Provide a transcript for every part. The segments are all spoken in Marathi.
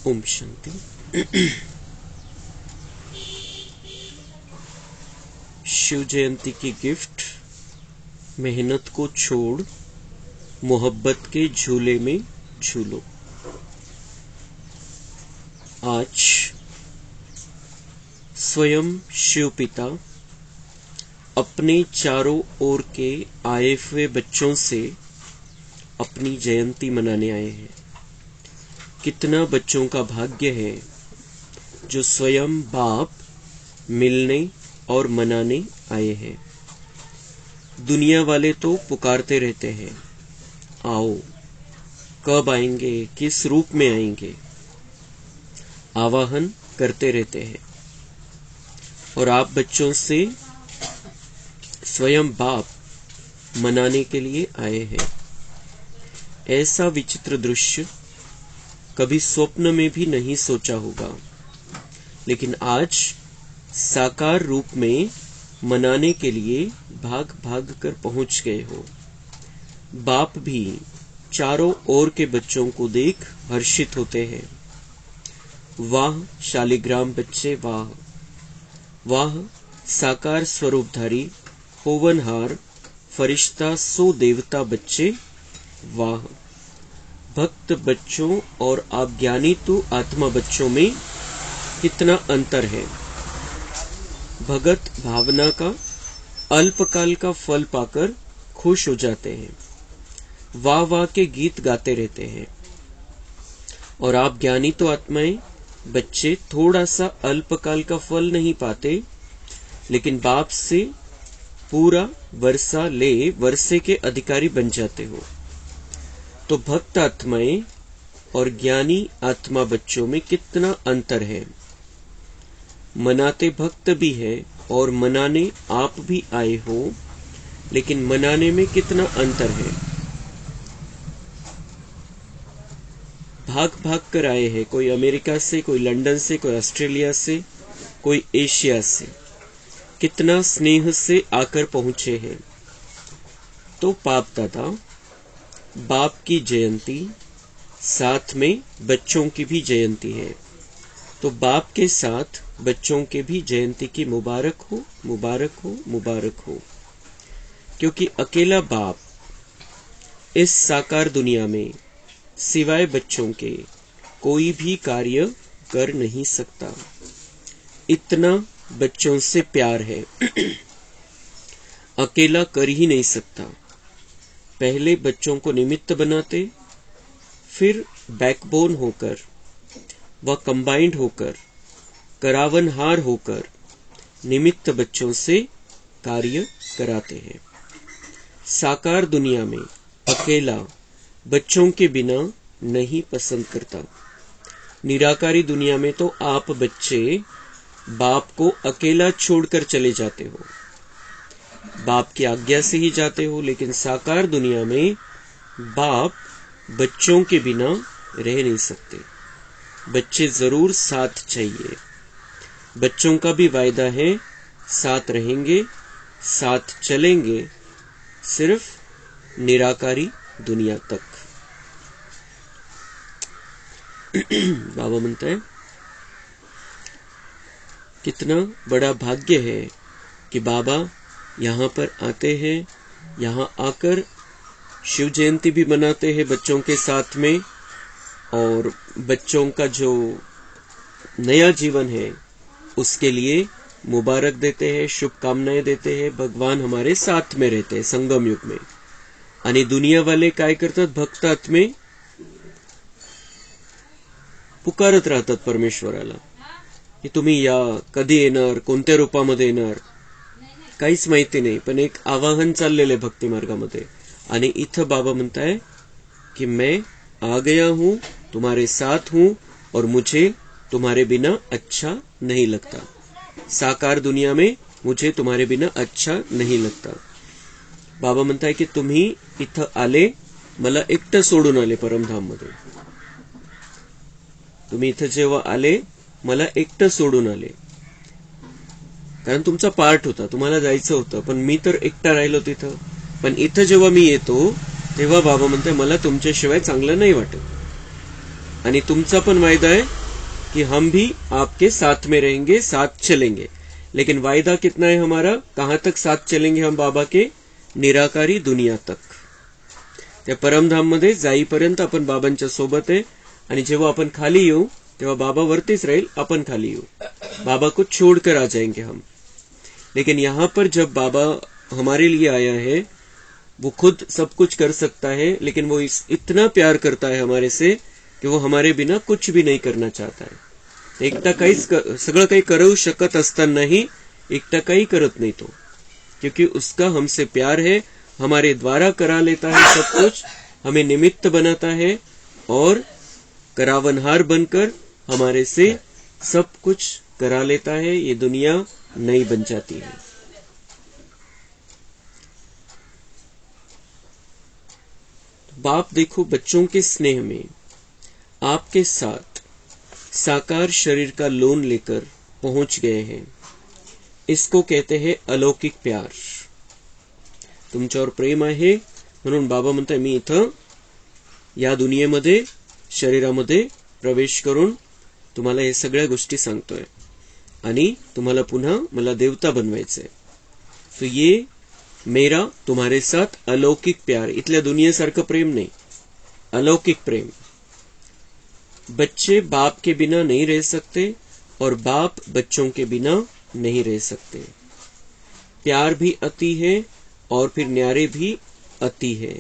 ओम शांति। शिव जयंती की गिफ्ट। मेहनत को छोड़ मोहब्बत के झूले में झूलो। आज स्वयं शिव पिता अपने चारों ओर के आए हुए बच्चों से अपनी जयंती मनाने आए हैं। कितना बच्चों का भाग्य है जो स्वयं बाप मिलने और मनाने आए हैं। दुनिया वाले तो पुकारते रहते हैं, आओ, कब आएंगे, किस रूप में आएंगे, आवाहन करते रहते हैं। और आप बच्चों से स्वयं बाप मनाने के लिए आए हैं। ऐसा विचित्र दृश्य कभी स्वप्न में भी नहीं सोचा होगा, लेकिन आज साकार रूप में मनाने के लिए भाग भाग कर पहुंच गए हो। बाप भी चारों ओर के बच्चों को देख हर्षित होते हैं। वाह शालिग्राम बच्चे, वाह वाह साकार स्वरूपधारी होवनहार फरिश्ता सो देवता बच्चे, वाह। भक्त बच्चों और अज्ञानी तो आत्मा बच्चों में कितना अंतर है। भगत भावना का अल्पकाल का फल पाकर खुश हो जाते हैं, वाह वाह के गीत गाते रहते हैं। और आप ज्ञानी तो आत्माएं बच्चे थोड़ा सा अल्पकाल का फल नहीं पाते, लेकिन बाप से पूरा वर्षा ले वर्षे के अधिकारी बन जाते हो। तो भक्त आत्माएं और ज्ञानी आत्मा बच्चों में कितना अंतर है। मनाते भक्त भी है और मनाने आप भी आए हो, लेकिन मनाने में कितना अंतर है। भाग भाग कर आए हैं, कोई अमेरिका से, कोई लंदन से, कोई ऑस्ट्रेलिया से, कोई एशिया से। कितना स्नेह से आकर पहुंचे हैं। तो पाप दादा बाप की जयंती साथ में बच्चों की भी जयंती है। तो बाप के साथ बच्चों के भी जयंती की मुबारक हो, मुबारक हो, मुबारक हो। क्योंकि अकेला बाप इस साकार दुनिया में सिवाय बच्चों के कोई भी कार्य कर नहीं सकता। इतना बच्चों से प्यार है, अकेला कर ही नहीं सकता। पहले बच्चों को निमित्त बनाते, फिर बैकबोन होकर व कंबाइंड होकर करावनहार होकर निमित्त बच्चों से कार्य कराते हैं। साकार दुनिया में अकेला बच्चों के बिना नहीं पसंद करता। निराकारी दुनिया में तो आप बच्चे बाप को अकेला छोड़कर चले जाते हो, बाप की आज्ञा से ही जाते हो। लेकिन साकार दुनिया में बाप बच्चों के बिना रह नहीं सकते। बच्चे जरूर साथ चाहिए। बच्चों का भी वायदा है, साथ रहेंगे, साथ चलेंगे, सिर्फ निराकारी दुनिया तक। बाबा म्हणता है, कितना बड़ा भाग्य है कि बाबा यहाँ पर आते हैं, यहाँ आकर शिव जयंती भी मनाते हैं बच्चों के साथ में। और बच्चों का जो नया जीवन है उसके लिए मुबारक देते हैं, शुभकामनाएं देते हैं। भगवान हमारे साथ में रहते हैं संगम युग में। आणि दुनिया वाले काय करतात, भक्त आत्मे पुकारत राहतात परमेश्वराला की तुम्ही या, कधी येणार, कोणत्या रूपामध्ये येणार, काहीच माहिती नाही। पण एक आवाहन चाललेले भक्ती मार्गामध्ये। आणि इथं बाबा म्हणताय कि मैं आ गया हूं, तुम्हारे साथ हूं और मुझे तुम्हारे बिना अच्छा नहीं लगता। साकार दुनिया में मुझे तुम्हारे बिना अच्छा नहीं लगता। बाबा म्हणताय की तुम्ही इथं आले, मला एकटं सोडून आले परमधाम मध्ये। तुम्ही इथं जेव्हा आले, मला एकटं सोडून आले, कारण तुमचा पार्ट होता, तुम्हाला जायचं होतं, पण मी तर एकटा राहिलो तिथं। पण इथं जेव्हा मी येतो तेव्हा बाबा म्हणते मला तुमच्याशिवाय चांगलं नाही वाटत। आणि तुमचा पण वायदा है कि हम भी आपके साथ में रहेंगे, साथ चलेंगे. लेकिन वायदा कितना है हमारा, कहां तक साथ चलेंगे हम बाबा के, निराकारी दुनिया तक. त्या परमधाम मध्ये जाईपर्यंत आपण बाबांच्या सोबत आहे. आणि जेव्हा आपण खाली येऊ तेव्हा बाबा वरतीच राहील, आपण खाली येऊ. बाबा को छोड़कर आ जाएंगे हम. लेकिन यहाँ पर जब बाबा हमारे लिए आया है, वो खुद सब कुछ कर सकता है, लेकिन वो इतना प्यार करता है हमारे से कि वो हमारे बिना कुछ भी नहीं करना चाहता है. एकटा काहीच सगळं काही करू शकत असतानाही एकटा काही करत नाही तो, क्योंकि उसका हमसे प्यार है. हमारे द्वारा करा लेता है सब कुछ, हमें निमित्त बनाता है और करावनहार बनकर हमारे से सब कुछ करा लेता है. ये दुनिया नई बन जाती है. बाप देखो बच्चों के स्नेह में आपके साथ साकार शरीर का लोन लेकर पहुंच गए हैं. इसको कहते हैं अलौकिक प्यार. तुमच्यावर प्रेम आहे म्हणून बाबा म्हणताय मी इथं या दुनियेमध्ये शरीरामध्ये प्रवेश करून तुम्हाला हे सगळ्या गोष्टी सांगतोय आणि तुम्हाला पुन्हा मला देवता बनवायचंय. तो ये मेरा तुम्हारे साथ अलौकिक प्यार. इथल्या दुनियेसारखं प्रेम नाही, अलौकिक प्रेम. बच्चे बाप के बिना नहीं रह सकते और बाप बच्चों के बिना नहीं रह सकते. प्यार भी अति है और फिर न्यारे भी अति है.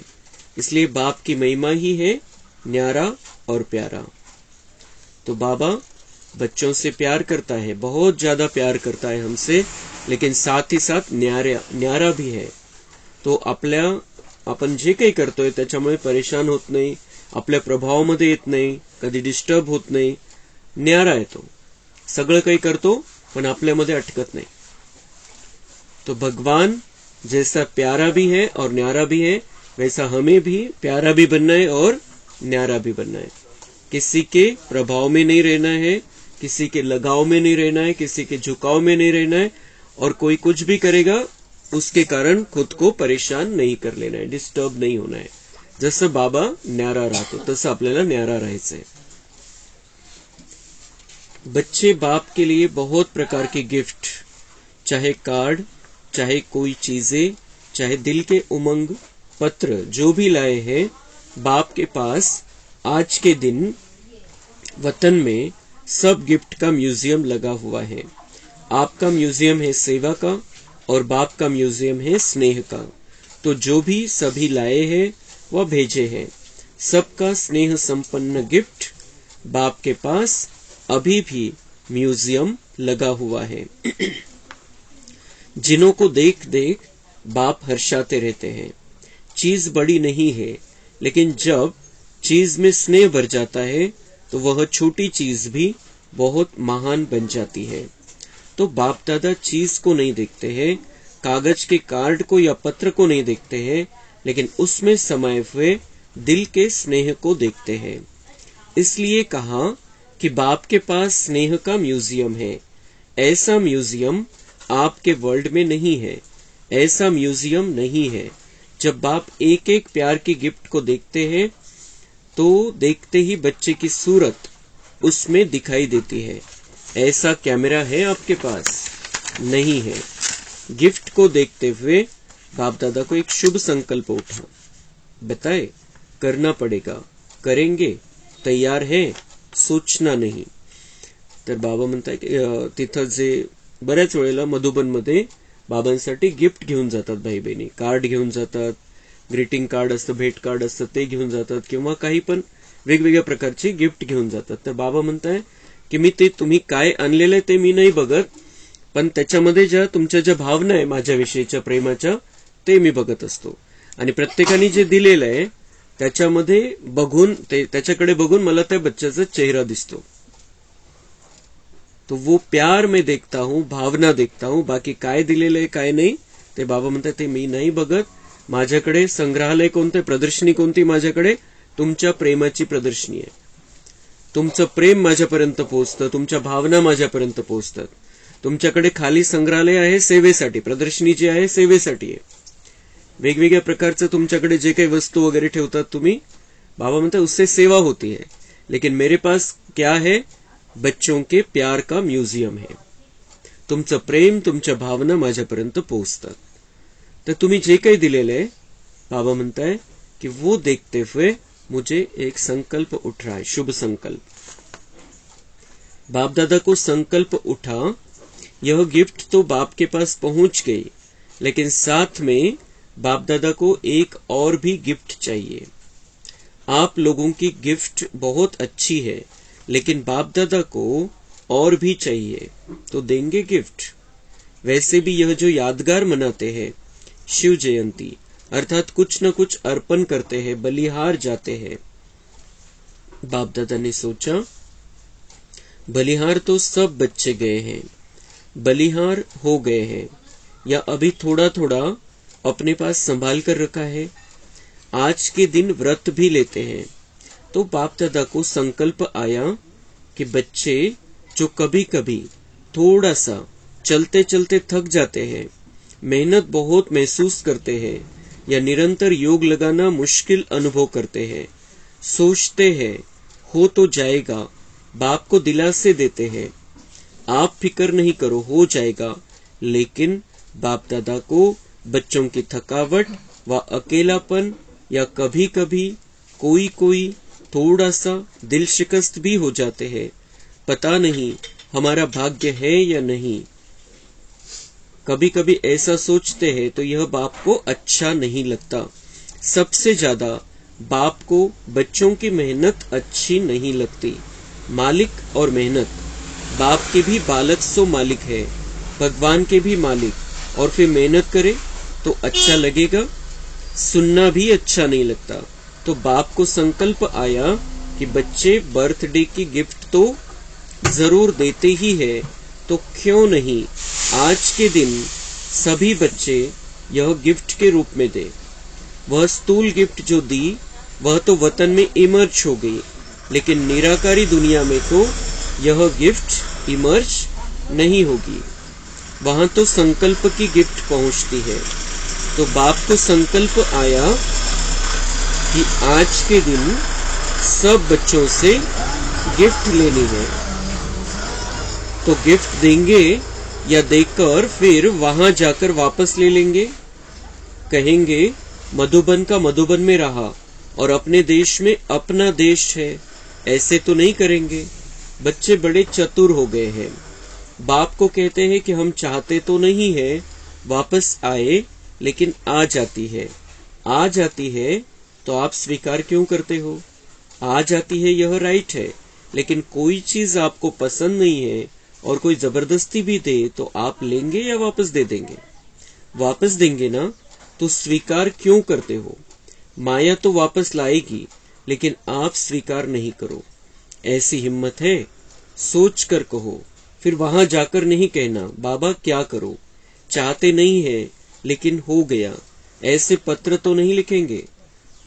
इसलिए बाप की महिमा ही है न्यारा और प्यारा. तो बाबा बच्चों से प्यार करता है, बहुत ज्यादा प्यार करता है हमसे, लेकिन साथ ही साथ न्यारा भी है. तो आपण जे काही करतोय त्याच्यामुळे परेशान होत नाही, आपल्या प्रभावामध्ये येत नाही, कधी डिस्टर्ब होत नाही. न्यारा आहे तो, सगळं काही करतो पण आपल्यामध्ये अटकत नाही. तो भगवान जैसा प्यारा भी है और न्यारा भी है, वैसा हमें भी प्यारा भी बनना है और न्यारा भी बनना है. किसी के प्रभाव में नहीं रहना है, किसी के लगाव में नहीं रहना है, किसी के झुकाव में नहीं रहना है. और कोई कुछ भी करेगा उसके कारण खुद को परेशान नहीं कर लेना है, डिस्टर्ब नहीं होना है. जसं बाबा न्यारा राहतो तसं आपल्याला न्यारा राहायचंय. बच्चे बाप के लिए बहुत प्रकार के गिफ्ट, चाहे कार्ड, चाहे कोई चीजें, चाहे दिल के उमंग, पत्र जो भी लाए हैं, बाप के पास आज के दिन वतन में सब गिफ्ट का म्यूजियम लगा हुआ है. आपका म्यूजियम है सेवा का और बाप का म्यूजियम है स्नेह का. तो जो भी सभी लाए हैं वह भेजे हैं. सबका स्नेह संपन्न गिफ्ट बाप के पास अभी भी म्यूजियम लगा हुआ है. जिन्हों को देख देख बाप हर्षाते रहते हैं. चीज बड़ी नहीं है, लेकिन जब चीज में स्नेह भर जाता है तो वह छोटी चीज भी बहुत महान बन जाती है. तो बाप दादा चीज को नहीं देखते हैं, कागज के कार्ड को या पत्र को नहीं देखते हैं, लेकिन उसमें समाये हुए दिल के स्नेह को देखते हैं. इसलिए कहा कि बाप के पास स्नेह का म्यूजियम है. ऐसा म्यूजियम आपके वर्ल्ड में नहीं है, ऐसा म्यूजियम नहीं है. जब बाप एक एक प्यार की गिफ्ट को देखते हैं तो देखते ही बच्चे की सूरत उसमें दिखाई देती है. ऐसा कैमरा है आपके पास? नहीं है. गिफ्ट को देखते हुए बाप दादा को एक शुभ संकल्प उठा, बताए करना पड़ेगा, करेंगे, तैयार है, सोचना नहीं. तर बाबा म्हणतात की तिथं जे बऱ्याच वेळेला मधुबन मध्ये बाबांसाठी गिफ्ट घेऊन जातात भाई बहिणी, कार्ड घेऊन जातात, ग्रीटिंग कार्ड असतं, भेट कार्ड असतं ते घेऊन जातात, किंवा काही पण वेगवेगळ्या प्रकारची गिफ्ट घेऊन जातात. तर बाबा म्हणताय की मी ते तुम्ही काय आणलेलं ते मी नाही बघत, पण त्याच्यामध्ये ज्या तुमच्या ज्या भावना आहे माझ्याविषयीच्या प्रेमाच्या ते मी बघत असतो. आणि प्रत्येकाने जे दिलेलं आहे त्याच्यामध्ये बघून त्याच्याकडे बघून मला त्या बच्चाचा चेहरा दिसतो. तो वो प्यार में देखता हूं, भावना देखता हूं. बाकी काय दिलेलं आहे काय नाही ते बाबा म्हणतात ते मी नाही बघत. माझ्याकडे संग्रहालय कोणते, प्रदर्शनी कोणती, माझ्याकडे तुमच्या प्रेमाची प्रदर्शनी आहे. तुमचं प्रेम माझ्यापर्यंत पोहोचतं, तुमच्या भावना माझ्यापर्यंत पोहोचतात. तुमच्याकडे खाली संग्रहालय आहे सेवेसाठी, प्रदर्शनी जी आहे सेवेसाठी आहे. वेगवेगळ्या प्रकारचं तुमच्याकडे जे काही वस्तू वगैरे ठेवतात तुम्ही, बाबा म्हणतात उससे सेवा होती है. लेकिन मेरे पास क्या है? बच्चों के प्यार का म्युझियम आहे. तुमचं प्रेम, तुमच्या भावना माझ्यापर्यंत पोहोचतात. तर तुम्ही जे काही दिलेलं आहे, बाबा म्हणताय कि वो देखते हुए मुझे एक संकल्प उठ रहा है, शुभ संकल्प. बाप दादा को संकल्प उठा, यह गिफ्ट तो बाप के पास पहुंच गई, लेकिन साथ में बाप दादा को एक और भी गिफ्ट चाहिए. आप लोगों की गिफ्ट बहुत अच्छी है, लेकिन बाप दादा को और भी चाहिए, तो देंगे गिफ्ट. वैसे भी यह जो यादगार मनाते हैं, शिव जयंती, अर्थात कुछ न कुछ अर्पण करते हैं, बलिहार जाते हैं. बाप दादा ने सोचा, बलिहार तो सब बच्चे गए हैं, बलिहार हो गए हैं, या अभी थोड़ा थोड़ा अपने पास संभाल कर रखा है. आज के दिन व्रत भी लेते हैं. तो बाप दादा को संकल्प आया कि बच्चे जो कभी कभी थोड़ा सा चलते चलते थक जाते हैं, मेहनत बहुत महसूस करते हैं, या निरंतर योग लगाना मुश्किल अनुभव करते हैं, सोचते हैं हो तो जाएगा, बाप को दिलासे देते हैं, आप फिक्र नहीं करो, हो जाएगा. लेकिन बाप दादा को बच्चों की थकावट व अकेलापन, या कभी कभी कोई थोड़ा सा दिल शिकस्त भी हो जाते हैं. पता नहीं हमारा भाग्य है या नहीं. कभी कभी ऐसा सोचते हैं तो यह बाप को अच्छा नहीं लगता. सबसे ज्यादा बाप को बच्चों की मेहनत अच्छी नहीं लगती. मालिक और मेहनत, बाप के भी बालक सो मालिक है, भगवान के भी मालिक, और फिर मेहनत करे तो अच्छा लगेगा? सुनना भी अच्छा नहीं लगता. तो बाप को संकल्प आया कि बच्चे बर्थडे की गिफ्ट तो जरूर देते ही है, तो क्यों नहीं आज के दिन सभी बच्चे यह गिफ्ट के रूप में दे. वह स्थूल गिफ्ट जो दी वह तो वतन में इमर्ज हो गई, लेकिन निराकारी दुनिया में तो यह गिफ्ट इमर्ज नहीं होगी. वहां तो संकल्प की गिफ्ट पहुंचती है. तो बाप को संकल्प आया कि आज के दिन सब बच्चों से गिफ्ट लेनी है. तो गिफ्ट देंगे या देकर फिर वहां जाकर वापस ले लेंगे. कहेंगे मधुबन का मधुबन में रहा और अपने देश में अपना देश है. ऐसे तो नहीं करेंगे. बच्चे बड़े चतुर हो गए हैं. बाप को कहते हैं कि हम चाहते तो नहीं है वापस आए, लेकिन आ जाती है. आ जाती है तो आप स्वीकार क्यों करते हो? आ जाती है यह राइट है, लेकिन कोई चीज आपको पसंद नहीं है और कोई जबरदस्ती भी दे तो आप लेंगे या वापस दे देंगे? वापस देंगे ना, तो स्वीकार क्यों करते हो? माया तो वापस लाएगी, लेकिन आप स्वीकार नहीं करो. ऐसी हिम्मत है? सोच कर कहो. फिर वहां जाकर नहीं कहना बाबा क्या करो, चाहते नहीं है लेकिन हो गया. ऐसे पत्र तो नहीं लिखेंगे.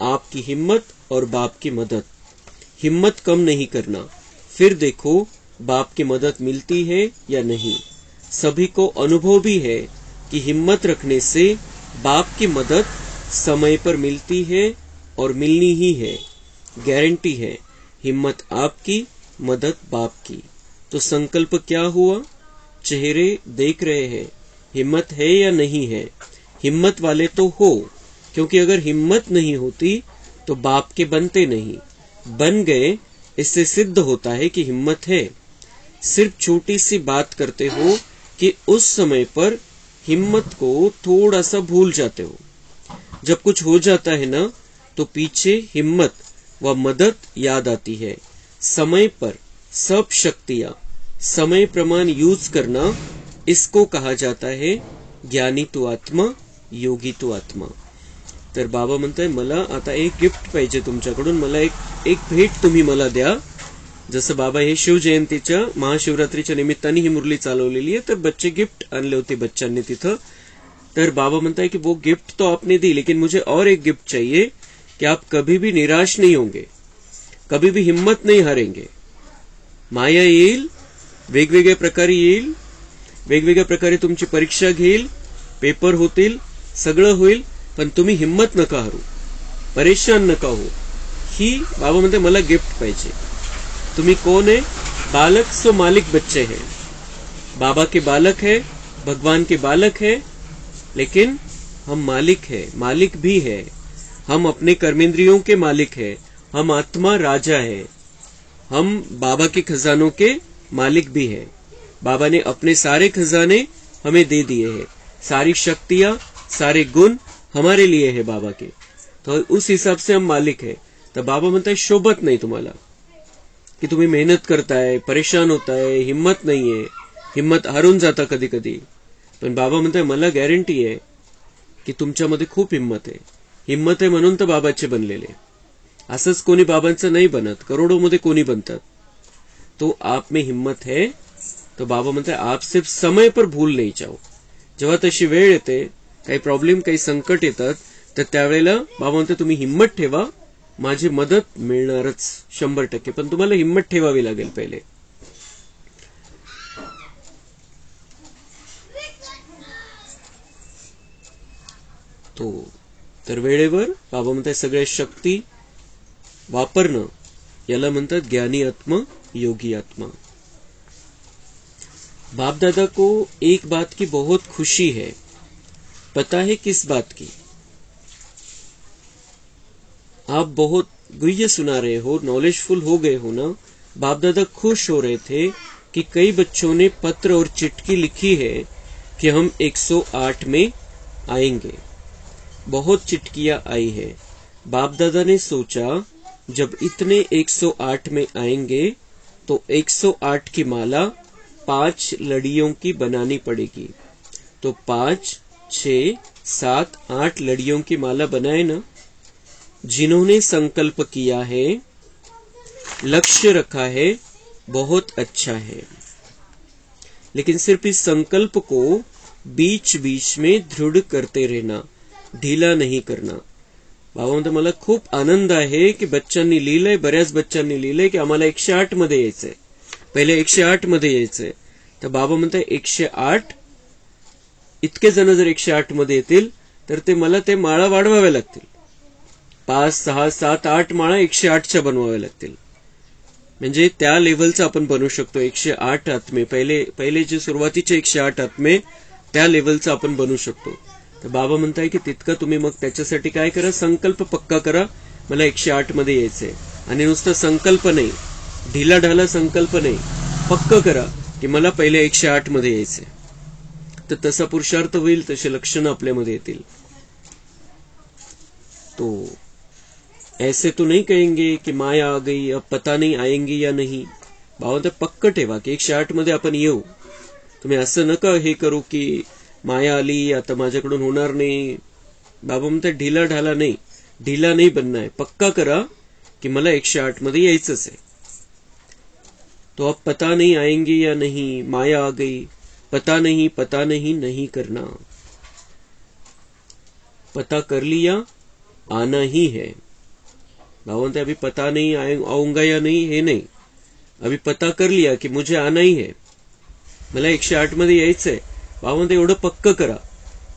आपकी हिम्मत और बाप की मदद. हिम्मत कम नहीं करना, फिर देखो बाप की मदद मिलती है या नहीं. सभी को अनुभव भी है कि हिम्मत रखने से बाप की मदद समय पर मिलती है और मिलनी ही है. गारंटी है. हिम्मत आपकी, मदद बाप की. तो संकल्प क्या हुआ? चेहरे देख रहे हैं. हिम्मत है या नहीं है? हिम्मत वाले तो हो, क्योंकि अगर हिम्मत नहीं होती तो बाप के बनते नहीं. बन गए, इससे सिद्ध होता है कि हिम्मत है. सिर्फ छोटी सी बात करते हो कि उस समय पर हिम्मत को थोड़ा सा भूल जाते हो. जब कुछ हो जाता है ना, तो पीछे हिम्मत व मदद याद आती है. समय पर सब शक्तियां समय प्रमाण यूज करना, इसको कहा जाता है ज्ञानी तो आत्मा, योगी तो आत्मा. तर बाबा म्हणताय मला आता एक गिफ्ट पाहिजे तुमच्याकडून. मला एक भेट तुम्ही मला द्या. जसं बाबा हे शिवजयंतीच्या महाशिवरात्रीच्या निमित्ताने ही मुरली चालवलेली आहे, तर बच्चे गिफ्ट आणले होते बच्चांनी तिथं. तर बाबा म्हणताय कि वो गिफ्ट तो आपने दी, लेकिन मुझे और एक गिफ्ट चाहिए कि आप कभी भी निराश नहीं होंगे, कभी भी हिम्मत नहीं हारेंगे. माया येईल, वेगवेगळ्या प्रकारे येईल, वेगवेगळ्या प्रकारे तुमची परीक्षा घेईल, पेपर होतील, सगळं होईल, पण तुम्ही हिम्मत नका हरू, परेशान नका हो. ही बाबा म्हणते मला गिफ्ट पाहिजे. तुम्ही कौन है? बालक सो मालिक बच्चे हैं। बाबा के बालक है, भगवान के बालक है, लेकिन हम मालिक है, मालिक भी है। हम अपने कर्मेंद्रियों के मालिक है, हम आत्मा राजा है, हम बाबा के खजानों के मालिक भी है। बाबा ने अपने सारे खजाने हमें दे दिए हैं, सारी शक्तियां, सारे गुण हमारे लिए है बाबा के, तो उस हिसाब से हम मालिक है। तो बाबा म्हणता है शोभत नाही तुम्हाला की तुम्ही मेहनत करताय, परेशान होताय, हिम्मत नाहीये, हिम्मत हारून जाता कधी कधी, पण बाबा म्हणताय मला गॅरंटी आहे की तुमच्यामध्ये खूप हिम्मत आहे. हिम्मत आहे म्हणून तर बाबाचे बनलेले. असंच कोणी बाबांचं नाही बनत, करोडों मध्ये कोणी बनतात. तो आप में हिम्मत है, तो बाबा म्हणताय आप सिर्फ समय पर भूल नहीं जाओ. जेव्हा तशी वेळ येते, काही प्रॉब्लेम, काही संकट येतात, तर त्यावेळेला बाबा म्हणते तुम्ही हिम्मत ठेवा, माझी मदत मिळणारच 100%. पण तुम्हाला हिम्मत ठेवावी लागेल पहिले. तर वेळेवर बाबा म्हणतात सगळ्या शक्ती वापरणं, याला म्हणतात ज्ञानी आत्मा, योगी आत्मा. बाप दादा को एक बात की बहुत खुशी है. पता है किस बात की? आप बहुत गुह्य सुना रहे हो, नॉलेजफुल हो गए हो ना. बाप दादा खुश हो रहे थे कि कई बच्चों ने पत्र और चिट्ठी लिखी है कि हम 108 में आएंगे. बहुत चिट्ठियां आई है. बाप दादा ने सोचा जब इतने 108 में आएंगे तो 108 की माला 5 लड़ियों की बनानी पड़ेगी. तो 5, 6, 7, 8 लड़ियों की माला बनाए ना. जिन्होंने संकल्प किया है, लक्ष्य रखा है, बहुत अच्छा है, लेकिन सिर्फ इस संकल्प को बीच बीच में दृढ़ करते रहना, ढीला नहीं करना. बाबा म्हणतो मला खूप आनंद आहे की बच्चांनी लिहिलंय, बऱ्याच बच्चांनी लिहिलंय की आम्हाला 108 मध्ये यायचंय, पहिले 108 मध्ये यायचंय. तर बाबा म्हणताय 108, इतके जण जर 108 मध्ये येतील तर ते मला ते माळा वाढवाव्या लागतील. 5, 6, 7, 8 माळा 108च्या बनवाव्या लागतील. म्हणजे त्या लेव्हलचं आपण बनवू शकतो. 108 आत्मे, पहिले जे सुरुवातीचे 108 आत्मे, त्या लेव्हलचं आपण बनवू शकतो. तर बाबा म्हणताय की तितकं तुम्ही मग त्याच्यासाठी काय करा, संकल्प पक्का करा, मला 108 मध्ये यायचंय. आणि नुसतं संकल्प नाही, ढिला ढाला संकल्प नाही, पक्क करा की मला पहिले 108 मध्ये यायचंय. तर तसा पुरुषार्थ होईल, तसे लक्षणं आपल्यामध्ये येतील. तो ऐसे तो नहीं कहेंगे कि माया आ गई, अब पता नहीं आएंगी या नहीं. बाबा तर पक्क ठेवा की 108 मध्ये आपण येऊ. तुम्ही असं नका हे करू की माया आली, आता माझ्याकडून होणार नाही. बाबा म्हणतात ढिला ढाला नाही, ढिला नाही बनना है, पक्का करा कि मला 108 मध्ये यायचंच आहे. तो अब पता नहीं आएंगे या नहीं, माया आ गई, पता नहीं नहीं करना. पता कर लिया, आना ही है. बाबा म्हणते अभी पता नहीं आऊंगा या नहीं हे नाही, अभी पता कर लिया कि मुझे आना ही है, मला 108 मध्ये यायचंय. बाबा म्हणते एवढं पक्क करा.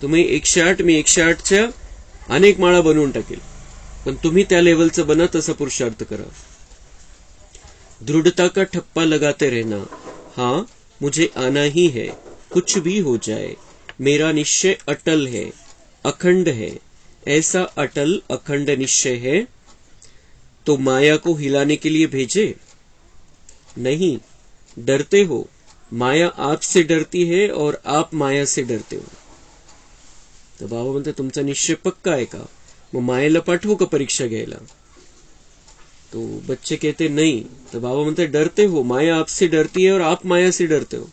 तुम्ही 108, मी 108च्या अनेक माळा बनवून टाकेल, पण तुम्ही त्या लेवलचं बना, तसा पुरुषार्थ करा. दृढ़ता का ठप्पा लगाते रहना. हाँ मुझे आना ही है, कुछ भी हो जाए, मेरा निश्चय अटल है, अखंड है. ऐसा अटल अखंड निश्चय है तो माया को हिलाने के लिए भेजे नहीं. डरते हो, माया आपसे डरती है और आप माया से डरते हो. तर बाबा म्हणते तुमचा निश्चय पक्का आहे का, मग मायेला पाठवू का परीक्षा घ्यायला. तो बच्चे कहते नहीं. तर बाबा म्हणते डरते हो, माया आपसे डरती है और आप माया से डरते हो.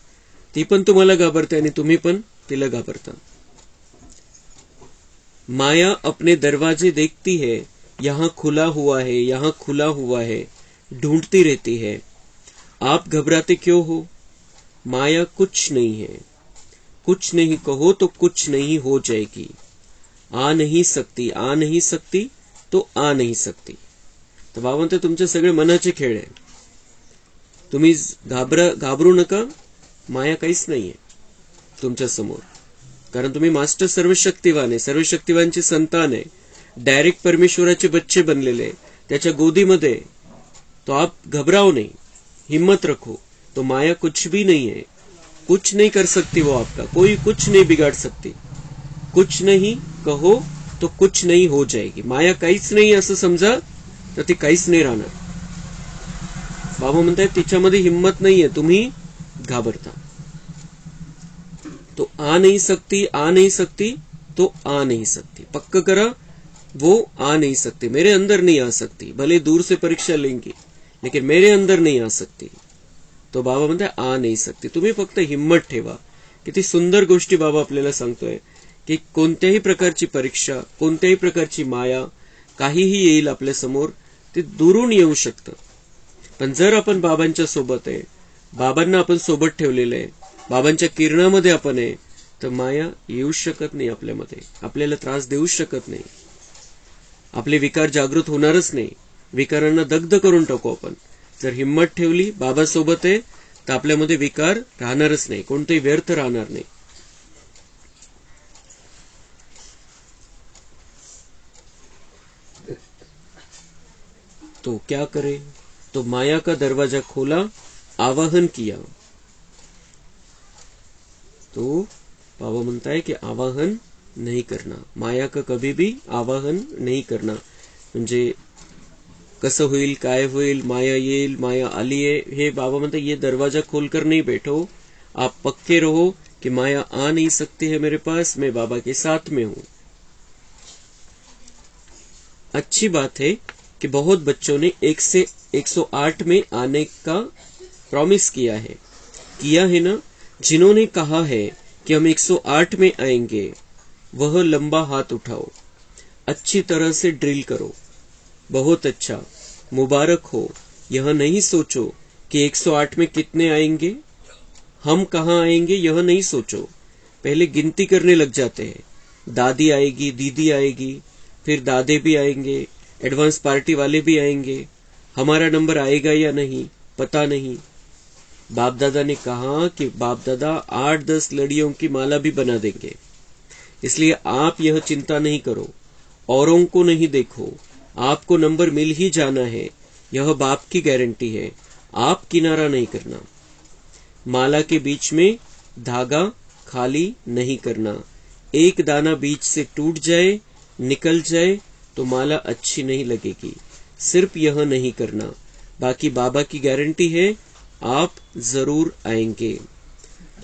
ती पण तुम्हाला घाबरते आणि तुम्ही पण तिला घाबरता. माया अपने दरवाजे देखती है, यहाँ खुला हुआ है, यहाँ खुला हुआ है, ढूंढती रहती है. आप घबराते क्यों हो. माया कुछ नहीं है, कुछ नहीं कहो तो कुछ नहीं हो जाएगी. आ नहीं सकती, आ नहीं सकती तो आ नहीं सकती. तर बाबा म्हणते तुमचे सगळे मनाचे खेळ आहे, तुम्ही घाबरू नका. माया काहीच नाहीये तुमच्या समोर, कारण तुम्ही मास्टर सर्वशक्तिवान आहे, सर्वशक्तिवानची संतान आहे, डायरेक्ट परमेश्वराचे बच्चे बनलेले, त्याच्या गोदीमध्ये. तो आप घबराओ नहीं. हिम्मत रखो, तो माया कुछ भी नहीं है, कुछ नहीं कर सकती वो आपका, कोई कुछ नहीं बिगाड़ सकती. कुछ नाही कहो तो कुछ नाही हो जाएगी. माया काहीच नाही असं समजा तर ती काहीच नाही राहणार. बाबा म्हणतायत तिच्यामध्ये हिम्मत नाहीये, तुम्ही घाबरता. तो आ नहीं सकती, आ नहीं सकती, तो आ नहीं सकती. पक्का करा, वो आ नहीं सकती, मेरे अंदर नहीं आ सकती. भले दूर से परीक्षा लेंगी लेकिन मेरे अंदर नहीं आ सकती. तो बाबा म्हणताय आ नाही सकती. तुम्ही फक्त हिम्मत ठेवा. किती सुंदर गोष्टी बाबा आपल्याला सांगतोय की कोणत्याही प्रकारची परीक्षा, कोणत्याही प्रकारची माया, काहीही येईल आपल्या समोर, ते दुरून येऊ शकतं. पण जर आपण बाबांच्या सोबत आहे, बाबांना आपण सोबत ठेवलेलं आहे, बाबांच्या किरणामध्ये आपण आहे, तर माया येऊ शकत नाही आपल्यामध्ये, आपल्याला त्रास देऊ शकत नाही. आपले विकार जागृत होणारच नाही. विकारांना दग्ध करून टाकू आपण. जर हिम्मत ठेवली, बाबा सोबत आहे, तर आपल्यामध्ये विकार राहणारच नाही, कोणतेही व्यर्थ राहणार नाही. तो क्या करे, तो माया का दरवाजा खोला, आवाहन किया. तो बाबा म्हणता है कि आवाहन नहीं करना, माया का कभी भी आवाहन नहीं करना. म्हणजे कसं होईल, काय होईल, माया येईल, माया आली है, हे बाबा म्हणता ये दरवाजा खोलकर नहीं बैठो. आप पक्के रहो कि माया आ नहीं सकती है मेरे पास, मैं बाबा के साथ में हूं. अच्छी बात है कि बहुत बच्चों ने 1 से 108 में आने का प्रॉमिस किया है ना. जिन्होंने कहा है कि हम 108 में आएंगे, वह लंबा हाथ उठाओ. अच्छी तरह से ड्रिल करो. बहुत अच्छा, मुबारक हो. यह नहीं सोचो कि 108 में कितने आएंगे, हम कहाँ आएंगे, यह नहीं सोचो. पहले गिनती करने लग जाते हैं. दादी आएगी, दीदी आएगी, फिर दादे भी आएंगे, एडवांस पार्टी वाले भी आएंगे. हमारा नंबर आएगा या नहीं पता नहीं. बाप दादा ने कहा कि बाप दादा 8-10 लड़ियों की माला भी बना देंगे. इसलिए आप यह चिंता नहीं करो, औरों को नहीं देखो, आपको नंबर मिल ही जाना है, यह बाप की गारंटी है. आप किनारा नहीं करना. माला के बीच में धागा खाली नहीं करना. एक दाना बीच से टूट जाए, निकल जाए तो माला अच्छी नहीं लगेगी. सिर्फ यह नहीं करना, बाकी बाबा की गारंटी है, आप जरूर आएंगे.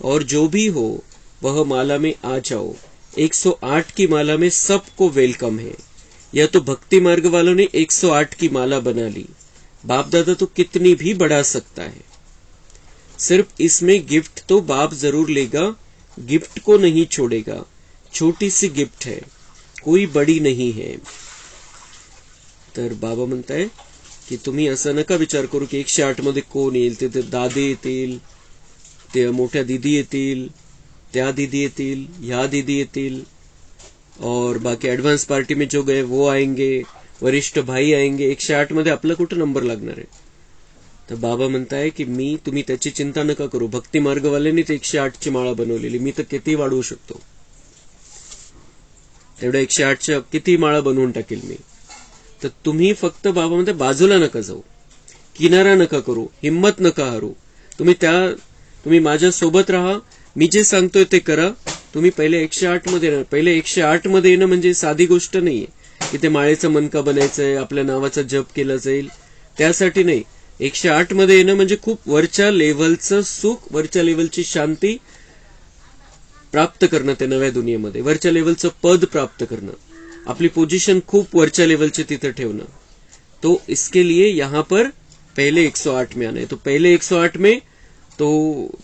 और जो भी हो वह माला में आ जाओ. 108 की माला में सबको वेलकम है. यह तो भक्ति मार्ग वालों ने 108 की माला बना ली. बाप दादा तो कितनी भी बढ़ा सकता है. सिर्फ इसमें गिफ्ट तो बाप जरूर लेगा, गिफ्ट को नहीं छोड़ेगा. छोटी सी गिफ्ट है, कोई बड़ी नहीं है. तर बाबा म्हणताय की तुम्ही असं नका विचार करू की 108 मध्ये कोण येईल. ते दादे येतील, ते मोठ्या दीदी येतील, त्या दीदी येतील, ह्या दीदी येतील, और बाकी एडवांस पार्टी में जो गए वो आएंगे, वरिष्ठ भाई आएंगे. 108 मध्ये आपला कुठं नंबर लागणार आहे. तर बाबा म्हणताय की तुम्ही त्याची चिंता नका करू. भक्ती मार्गवाल्यांनी ते 108 ची माळा बनवलेली, मी तर किती वाढवू शकतो, तेवढ्या 108च्या किती माळा बनवून टाकेल मी. तर तुम्ही फक्त बाबा म्हणते बाजूला नका जाऊ, किनारा नका करू, हिम्मत नका हरू. तुम्ही माझ्या सोबत राहा, मी जे सांगतोय ते करा. तुम्ही पहिले 108 मध्ये येणार. पहिले 108 मध्ये येणं म्हणजे साधी गोष्ट नाहीये की ते माळेचा मनका बनायचंय, आपल्या नावाचा जप केला जाईल, त्यासाठी नाही. 108 मध्ये येणं म्हणजे खूप वरच्या लेव्हलचं सुख, वरच्या लेव्हलची शांती प्राप्त करणं, त्या नव्या दुनियेमध्ये वरच्या लेव्हलचं पद प्राप्त करणं, अपनी पोजीशन खूब वरच्या लेवल से तिथे ठेवना. तो इसके लिए यहाँ पर पहले 108 में आना है. तो पहले 108 में तो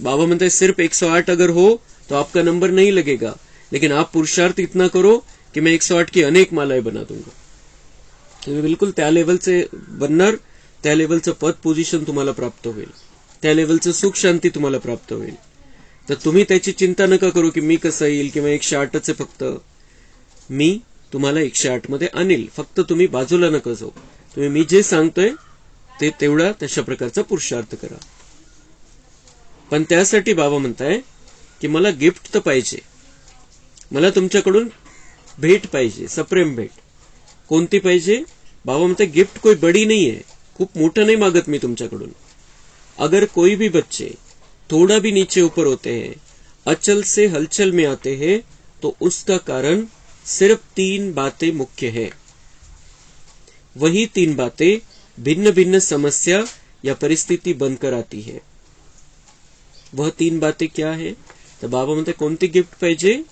बाबा म्हणते हैं सिर्फ 108 अगर हो तो आपका नंबर नहीं लगेगा, लेकिन आप पुरुषार्थ इतना करो कि मैं 108 की अनेक मालाएं बना दूंगा. तुम्ही बिलकुल त्या लेवलचे बनणार, त्या लेवलचं पद पोझिशन तुम्हाला प्राप्त होईल, त्या लेवलचं सुख शांती तुम्हाला प्राप्त होईल. तर तुम्ही त्याची चिंता नका करू की मी कसं येईल किंवा 108च आहे फक्त. मी तुम्हाला 108 मध्ये आणेल, फक्त तुम्ही बाजूला नका जाऊ. तुम्ही मी जे सांगतोय ते तेवढा तशा प्रकारचा पुरुषार्थ करा. पण त्यासाठी बाबा म्हणताय की मला गिफ्ट तर पाहिजे, मला तुमच्याकडून भेट पाहिजे, सप्रेम भेट. कोणती पाहिजे? बाबा म्हणताय गिफ्ट कोई बडी नाही आहे, खूप मोठं नाही मागत मी तुमच्याकडून. अगर कोई भी बच्चे थोड़ा भी नीचे ऊपर होते हैं, अचल से हलचल में आते हैं, तो उसका कारण सिर्फ 3 बातें मुख्य है। वही 3 बातें भिन्न भिन्न समस्या या परिस्थिती बनकर आती है। वह 3 बातें क्या है? तर बाबा म्हणते कोणती गिफ्ट पाहिजे?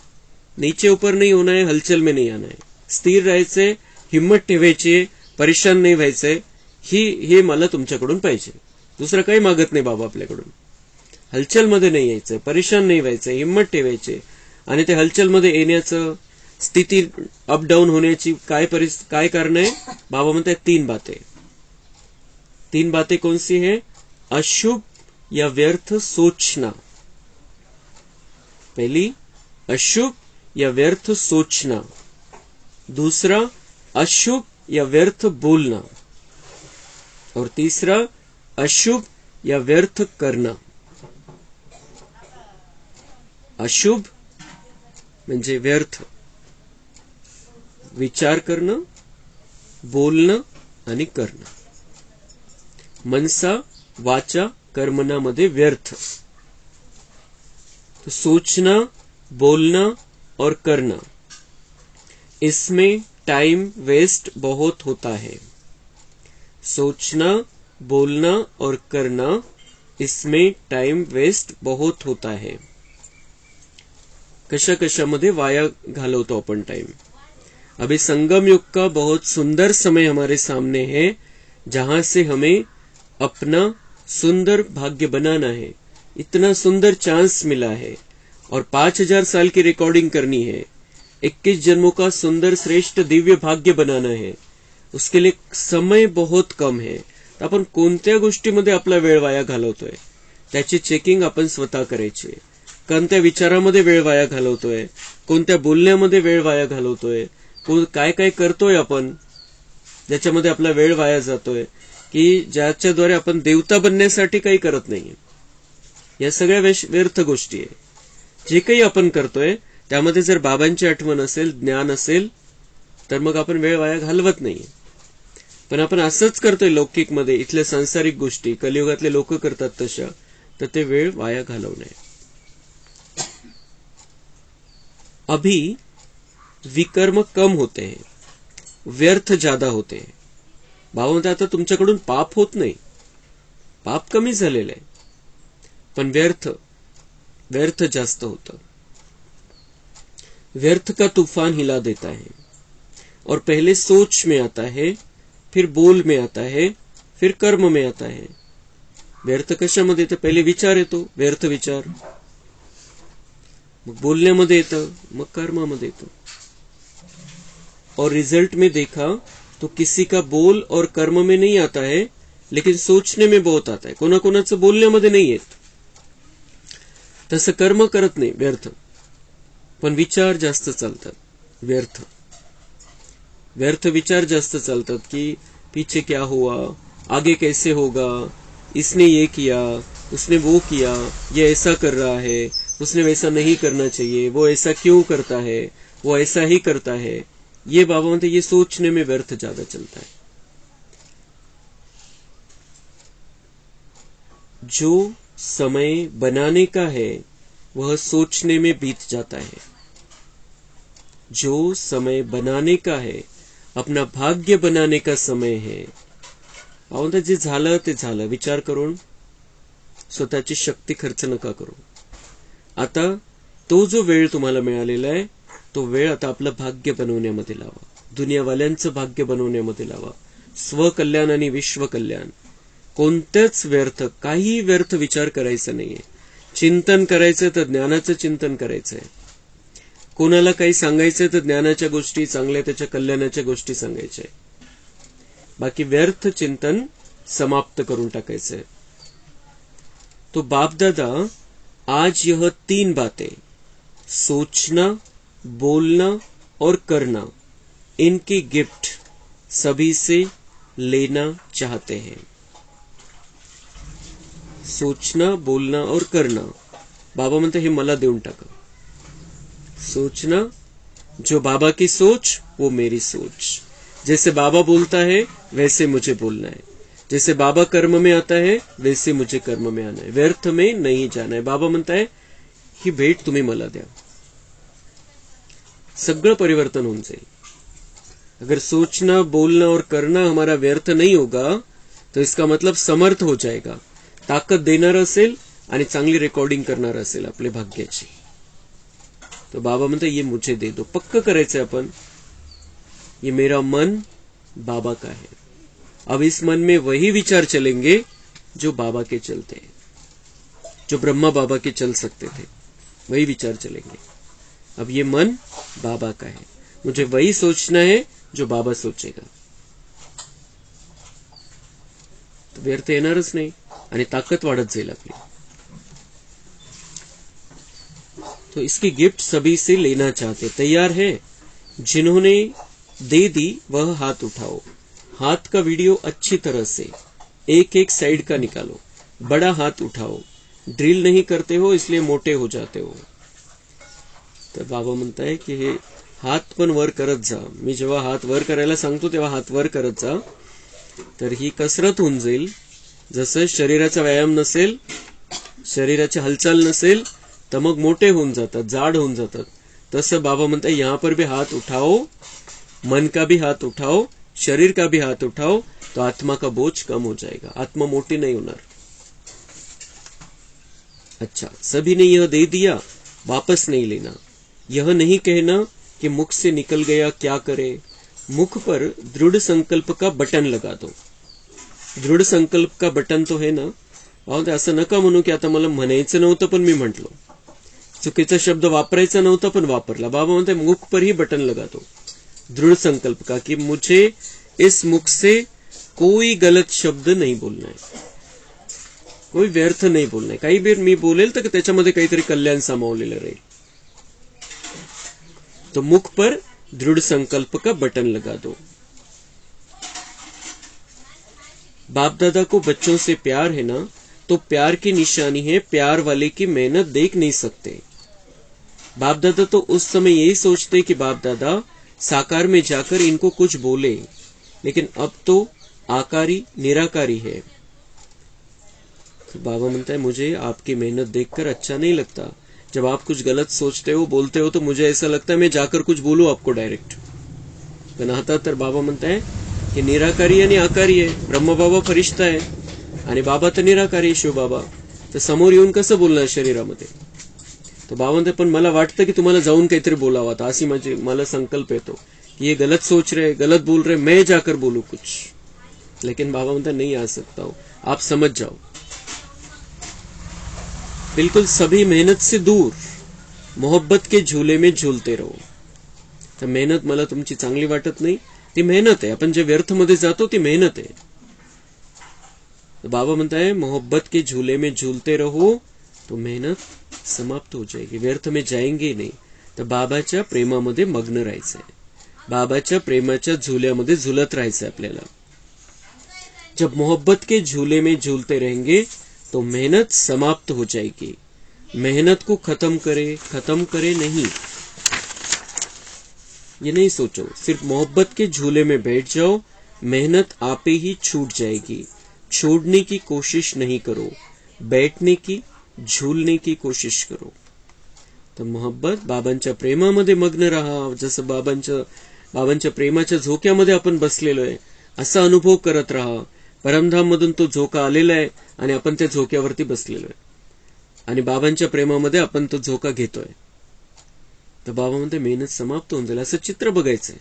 नीचे ऊपर नाही होणं आहे, हलचल में नाही आना है, स्थिर राहायचंय, हिम्मत ठेवायची, परेशान नाही व्हायचंय, हे मला तुमच्याकडून पाहिजे. दुसरं काही मागत नाही बाबा आपल्याकडून. हलचलमध्ये नाही यायचंय, परेशान नाही व्हायचंय, हिम्मत ठेवायची. आणि ते हलचलमध्ये येण्याचं, स्थिती अप डाऊन होण्याची काय कारण आहे? बाबा म्हणतात 3 बातें. 3 बातें कौन सी है? अशुभ या व्यर्थ सोचना. पहली, अशुभ या व्यर्थ सोचना. दूसरा, अशुभ या व्यर्थ बोलना. और तीसरा, अशुभ या व्यर्थ करना. अशुभ म्हणजे व्यर्थ, विचार करणं, बोलणं आणि करणं. मनसा वाचा कर्मना मध्ये व्यर्थ. तो सोचना, बोलना और करना, इसमें टाइम वेस्ट बहुत होता है. सोचना, बोलना और करना, इसमें टाइम वेस्ट बहुत होता है. कशा कशामध्ये वाया घालवतो आपण टाइम. अभी संगम युग का बहुत सुंदर समय हमारे सामने है, जहां से हमें अपना सुंदर भाग्य बनाना है. इतना सुंदर चांस मिला है और 5000 साल की रिकॉर्डिंग करनी है. 21 जन्मों का सुंदर श्रेष्ठ दिव्य भाग्य बनाना है. उसके लिए समय बहुत कम है. तर आपण कोणत्या गोष्टीमध्ये आपला वेळ वाया घालवतोय त्याची चेकिंग आपण स्वतः करायची. कोणत्या विचारामध्ये वेळ वाया घालवतोय, कोणत्या बोलण्यामध्ये वेळ वाया घालवतोय, काय काय करतोय आपण ज्याच्यामध्ये आपला वेळ वाया जातोय, की ज्याच्याद्वारे आपण देवता बनण्यासाठी काही करत नाहीये. या सगळ्या व्यर्थ गोष्टी आहे. जे काही आपण करतोय त्यामध्ये जर बाबांची आठवण असेल, ज्ञान असेल, तर मग आपण वेळ वाया घालवत नाहीये. पण आपण असंच करतोय लौकिकमध्ये, इथल्या सांसारिक गोष्टी कलियुगातले लोक करतात तशा, तर ते वेळ वाया घालवू नये. अभी विकर्म कम होते हैं, व्यर्थ ज्यादा होते हैं. बाबा म्हणतात आता तुमच्याकडून पाप होत नाही, पाप कमी झालेलं आहे, पण व्यर्थ जास्त होतं. व्यर्थ का तूफान हिला देता है और पहले सोच में आता है, फिर बोल में आता है, फिर कर्म में आता है. व्यर्थ कशामध्ये येतं? पहिले विचार येतो, व्यर्थ विचार, मग बोलण्यामध्ये येतं, मग कर्मामध्ये येतं. और रिजल्ट में देखा तो किसी का बोल और कर्म में नहीं आता है, लेकिन सोचने में बहुत आता है. कोणाकोणाचं बोलण्यामध्ये नाही येत, तसं कर्म करत नाही, व्यर्थ. पण विचार जास्त चालतात, व्यर्थ. व्यर्थ विचार जास्त चालतात की पीछे क्या हुआ, आगे कैसे होगा, इसने ये किया, उसने वो किया, ये ऐसा कर रहा है, उसने वैसा नहीं करना चाहिए, वो ऐसा क्यों करता है, वो ऐसा ही करता है. ये बाबा म्हणते ये सोचने में व्यर्थ ज्यादा चलता है. जो समय बनाने का है वह सोचने में बीत जाता है. जो समय बनाने का है, अपना भाग्य बनाने का समय है. बाबा म्हणतात जे झालं ते झालं, विचार करून स्वतःची शक्ती खर्च नका करू. आता तो जो वेळ तुम्हाला मिळालेला आहे, तो वेळ आता आपलं भाग्य बनवण्यामध्ये लावा, दुनियावाल्यांचं भाग्य बनवण्यामध्ये लावा. स्वकल्याण आणि विश्वकल्याण. कोणतेच व्यर्थ, काही व्यर्थ विचार करायचा नाहीये. चिंतन करायचं तर ज्ञानाचं चिंतन करायचंय. कोणाला काही सांगायचं तर ज्ञानाच्या गोष्टी, चांगल्या त्याच्या कल्याणाच्या गोष्टी सांगायच्या. बाकी व्यर्थ चिंतन समाप्त करून टाकायचंय. तो बापदादा आज यह 3 बातें, सोचना, बोलना और करना, इनकी गिफ्ट सभी से लेना चाहते हैं. सोचना, बोलना और करना. बाबा म्हणते हे मला देऊन टाका. सोचना, जो बाबा की सोच वो मेरी सोच. जैसे बाबा बोलता है वैसे मुझे बोलना है. जैसे बाबा कर्म में आता है वैसे मुझे कर्म में आना है, व्यर्थ में नहीं जाना है. बाबा म्हणता है ही भेट तुम्ही मला द्या. सगळं परिवर्तन होऊन जाईल. अगर सोचना, बोलना और करना हमारा व्यर्थ नहीं होगा तो इसका मतलब समर्थ हो जाएगा, ताकद देणार असेल आणि चांगली रेकॉर्डिंग करणार असेल आपल्या भाग्याची. तो बाबा म्हणते ये मुझे दे दो. पक्क करायचंय आपण, ये मेरा मन बाबा का है. अब इस मन में वही विचार चलेंगे जो बाबा के चलते हैं, जो ब्रह्मा बाबा के चल सकते थे, वही विचार चलेंगे. अब ये मन बाबा का है, मुझे वही सोचना है जो बाबा सोचेगा. तो व्यर्थ येणारच नाही आणि ताकद वाढत जाईल आपली. तो इसकी गिफ्ट सभी से लेना चाहते. तैयार है? जिन्होंने दे दी वह हाथ उठाओ. हाथ का वीडियो अच्छी तरह से एक एक साइड का निकालो. बड़ा हाथ उठाओ. ड्रिल नहीं करते हो इसलिए मोटे हो जाते हो. तर बाबा म्हणताय की हे हात पण वर करत जा. मी जेव्हा हात वर करायला सांगतो तेव्हा हात वर करत जा. तर ही कसरत होऊन जाईल. जसं शरीराचा व्यायाम नसेल, शरीराची हालचाल नसेल तर मग मोठे होऊन जातात, जाड होऊन जातात. तसं बाबा म्हणताय यहां पर भी हाथ उठाओ, मन का भी हाथ उठाओ, शरीर का भी हाथ उठाओ, तो आत्मा का बोझ कम हो जाएगा. आत्मा मोटी नहीं होणार. अच्छा, सभी ने यह दे दिया, वापस नहीं लेना. यह नहीं कहना कि मुख से निकल गया क्या करे. मुख पर दृढ़ संकल्प का बटन लगा दो. दृढ़ संकल्प का बटन तो है ना. असं नका म्हणू की आता मला म्हणायचं नव्हतं पण मी म्हटलो, चुकीचा शब्द वापरायचा नव्हता पण वापरला. बाबा म्हणते मुख पर ही बटन लगा दो दृढ़ संकल्प का, कि मुझे इस मुख से कोई गलत शब्द नहीं बोलना है, कोई व्यर्थ नहीं बोलना है. काही वेळ मी बोलेल तर त्याच्यामध्ये काहीतरी कल्याण सामावलेलं राहील. तो मुख पर दृढ़ संकल्प का बटन लगा दो. बाप दादा को बच्चों से प्यार है ना, तो प्यार की निशानी है प्यार वाले की मेहनत देख नहीं सकते. बाप दादा तो उस समय यही सोचते कि बाप दादा साकार में जाकर इनको कुछ बोले, लेकिन अब तो आकारी निराकारी है. तो बाबा म्हणता है मुझे आपकी मेहनत देखकर अच्छा नहीं लगता. जब आप कुछ गलत सोचते हो, बोलते हो, तो मुझे ऐसा लगता है मैं जाकर कुछ बोलूं आपको डायरेक्ट. पण आता तर बाबा म्हणता है की निराकारी आणि आकारी आहे. ब्रह्म बाबा फरिश्ता आहे आणि बाबा तर निराकारी, शिव बाबा. तर समोर येऊन कसं बोलणार शरीरामध्ये. तो बाबा म्हणते पण मला वाटतं की तुम्हाला जाऊन काहीतरी बोलावं आता, अशी माझी मला संकल्प येतो कि ये गलत सोच रहे, गलत बोल रहे, मैं जाकर बोलूं कुछ. लेकिन बाबा म्हणता नहीं आ सकता हूं, आप समझ जाओ. बिल्कुल सभी मेहनत से दूर मोहब्बत के झूले में झूलते रहो. तर मेहनत मला तुमची चांगली वाटत नाही, ती मेहनत आहे. आपण जे व्यर्थ मध्ये जातो ती मेहनत आहे. तो बाबा म्हणता है मोहब्बत के झूले में झूलते रहो तो मेहनत समाप्त हो जाएगी. व्यर्थ में जाएंगे नहीं. तर बाबाच्या प्रेमामध्ये मग्न राहायचंय, बाबाच्या प्रेमाच्या झुल्यामध्ये झुलत राहायचंय आपल्याला. जब मोहब्बत के झूले में झूलते रहेंगे तो मेहनत समाप्त हो जाएगी. मेहनत को खत्म करे नहीं, ये नहीं सोचो. सिर्फ मोहब्बत के झूले में बैठ जाओ, मेहनत आपे ही छूट जाएगी. छोड़ने की कोशिश नहीं करो, बैठने की, झूलने की कोशिश करो. तर मोहब्बत बाबांच्या प्रेमामध्ये मग्न राहा. जसं बाबांच्या प्रेमाच्या झोक्यामध्ये आपण बसलेलो आहे असा अनुभव करत राहा. परमधाम मधून तो झोका आलेला आहे आणि आपण त्या झोक्यावरती बसलेलो आहे आणि बाबांच्या प्रेमामध्ये आपण तो झोका घेतोय. तर बाबा म्हणते मेहनत समाप्त होऊन जाईल. असं चित्र बघायचंय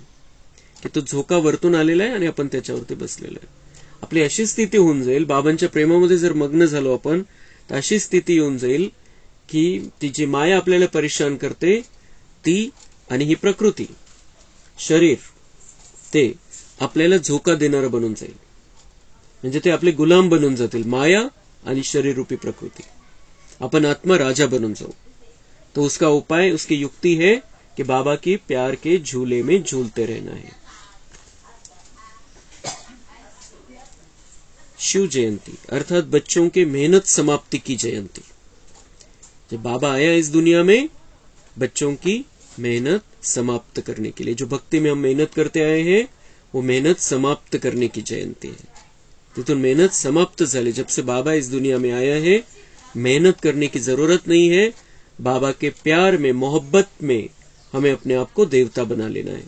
की तो झोका वरतून आलेला आहे आणि आपण त्याच्यावरती बसलेलो आहे. आपली अशी स्थिती होऊन जाईल, बाबांच्या प्रेमामध्ये जर मग्न झालो आपण तर अशी स्थिती येऊन जाईल की ती जी माया आपल्याला परेशान करते ती आणि ही प्रकृती, शरीर, ते आपल्याला झोका देणारं बनून जाईल. म्हणजे ते आपले गुलाम बनून जातील, माया आणि शरीर रूपी प्रकृती. अपन आत्मा राजा बनून जाओ. तो उसका उपाय, उसकी युक्ति है कि बाबा की प्यार के झूले में झूलते रहना है. शिव जयंती अर्थात बच्चों के मेहनत समाप्ति की जयंती. जब बाबा आया इस दुनिया में बच्चों की मेहनत समाप्त करने के लिए, जो भक्ति में हम मेहनत करते आए हैं वो मेहनत समाप्त करने की जयंती है. तिथून मेहनत समाप्त झाली. जब से बाबा इस दुनिया में आया है, मेहनत करने की जरूरत नहीं है. बाबा के प्यार में, मोहब्बत में हमें अपने आप को देवता बना लेना है.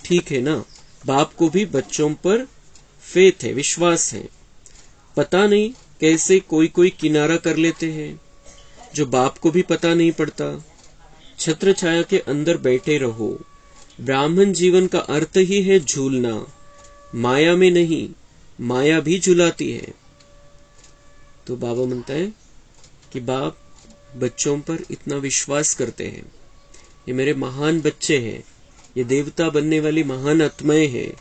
ठीक है ना? बाप को भी बच्चों पर फेथ है, विश्वास है. पता नहीं कैसे कोई कोई किनारा कर लेते हैं, जो बाप को भी पता नहीं पड़ता. छत्र छाया के अंदर बैठे रहो. ब्राह्मण जीवन का अर्थ ही है झूलना, माया में नहीं. माया भी झुलाती है. तो बाबा म्हणता है कि बाप बच्चों पर इतना विश्वास करते हैं. ये मेरे महान बच्चे हैं, ये देवता बनने वाली महान आत्माएं हैं.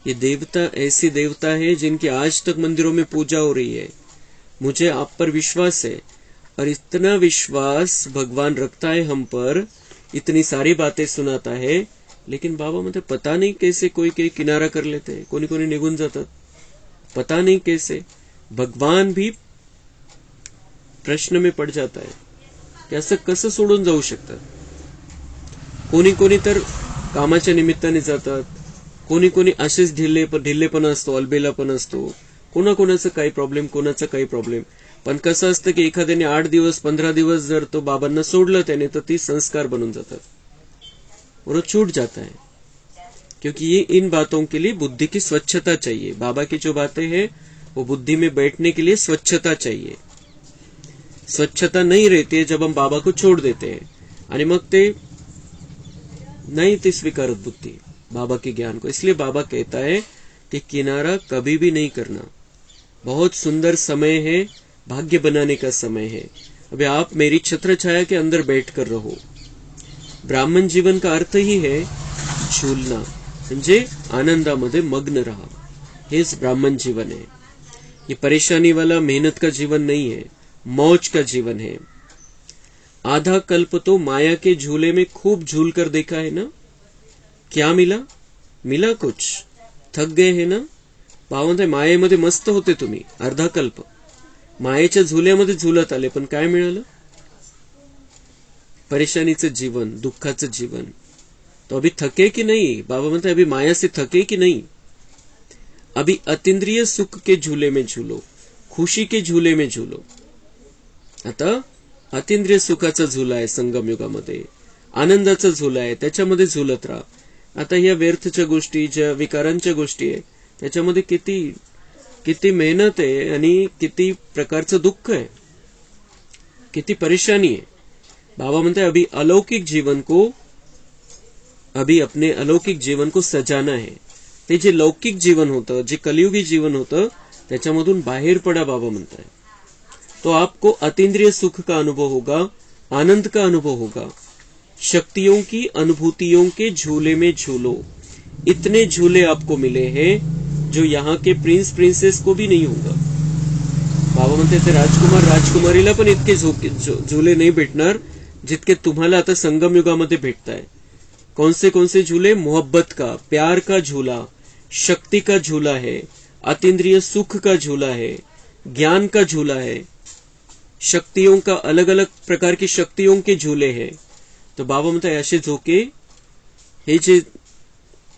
ये देवता ऐसी देवता है जिनकी आज तक मंदिरों में पूजा हो रही है. मुझे आप पर विश्वास है. और इतना विश्वास भगवान रखता है हम पर, इतनी सारी बातें सुनाता है. लेकिन बाबा मतलब पता नहीं कैसे कोई कोई किनारा कर लेते हैं, कोणी कोणी निघून जातात. पता नहीं कैसे भगवान भी प्रश्न में पड़ जाता है की असं कसं सोडून जाऊ शकतात. कोणी कोणी तर कामाच्या निमित्ताने जातात, कोणी कोणी असेच ढिल्लेपणा असतो, अलबेलापणा असतो. कोणाकोणाचं काही प्रॉब्लेम, कोणाचा काही प्रॉब्लेम. पण कसं असतं की एखाद्याने 8 दिवस 15 दिवस जर तो बाबांना सोडलं त्याने, तर ती संस्कार बनून जातात और वो छूट जाता है. क्योंकि ये इन बातों के लिए बुद्धि की स्वच्छता चाहिए. बाबा की जो बातें हैं वो बुद्धि में बैठने के लिए स्वच्छता चाहिए. स्वच्छता नहीं रहती है जब हम बाबा को छोड़ देते हैं, आणि मग ते नहीं ते स्वीकारत बुद्धि बाबा के ज्ञान को. इसलिए बाबा कहता है कि किनारा कभी भी नहीं करना. बहुत सुंदर समय है, भाग्य बनाने का समय है. अभी आप मेरी छत्र छाया के अंदर बैठकर रहो. ब्राह्मण जीवन का अर्थ ही है झूलना, म्हणजे आनंदामध्ये मग्न रहा. हेच ब्राह्मण जीवन है. ये परेशानी वाला मेहनत का जीवन नहीं है, मौज का जीवन है. आधा कल्प तो माया के झूले में खूब झूल कर देखा है ना. क्या मिला? मिला कुछ? थक गए है ना. पावंत मायेमध्ये मस्त होते तुम्ही अर्धा कल्प, मायेच्या झुल्यामध्ये झुलत आले, पण काय मिळालं? परेशानीचं जीवन, दुःखाचं जीवन. तो अभी थके कि नहीं? बाबा म्हणते अभी माया से थके कि नहीं. अभी अतींद्रिय सुख के झूले में झूलो, खुशी के झूले में झूलो. आता अतींद्रिय सुखाचा झुला आहे संगम युगामध्ये, आनंदाचा झुला आहे, त्याच्यामध्ये झुलत राहा. आता ह्या व्यर्थच्या गोष्टी, ज्या विकारांच्या गोष्टी आहे, त्याच्यामध्ये किती किती मेहनत आहे आणि किती प्रकारचं दुःख आहे, किती परेशानी आहे. बाबा म्हणते अभी अपने अलौकिक जीवन को सजाना है. ते जे लौकिक जीवन होतं, जे कलियुगी जीवन होतं, त्याच्यामधून बाहेर पडा बाबा म्हणताय. तो आपको अतीन्द्रिय सुख का अनुभव होगा, आनंद का अनुभव होगा. शक्तियों की अनुभूतियों के झूले में झूलो. इतने झूले आपको मिले हैं जो यहाँ के प्रिंस प्रिंसेस को भी नहीं होगा. बाबा म्हणते ते राजकुमार राजकुमारीला पण इतके झूले नहीं भेटणार जितके तुम्हाला आता संगम युगामध्ये भेटताय. कौन से झूले? मोहब्बत का, प्यार का झूला, शक्ति का झूला है, अतीन्द्रिय सुख का झूला है, ज्ञान का झूला है, शक्तियों का अलग अलग प्रकार की शक्तियों के झूले हैं. तो बाबा म्हणतात असे झोके हे जे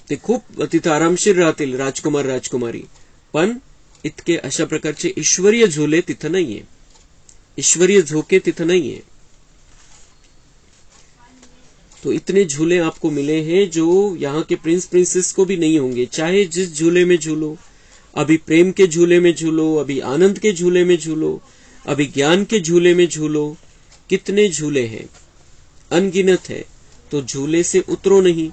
ते खूप तिथं आरामशीर राहतील राजकुमार राजकुमारी, पण इतके अशा प्रकारचे ईश्वरीय झूले तिथं नाहीये, ईश्वरीय झोके तिथं नाहीये. तो इतने झूले आपको मिले हैं जो यहाँ के प्रिंस प्रिंसेस को भी नहीं होंगे. चाहे जिस झूले में झूलो, अभी प्रेम के झूले में झूलो, अभी आनंद के झूले में झूलो, अभी ज्ञान के झूले में झूलो. कितने झूले हैं, अनगिनत है. तो झूले से उतरो नहीं.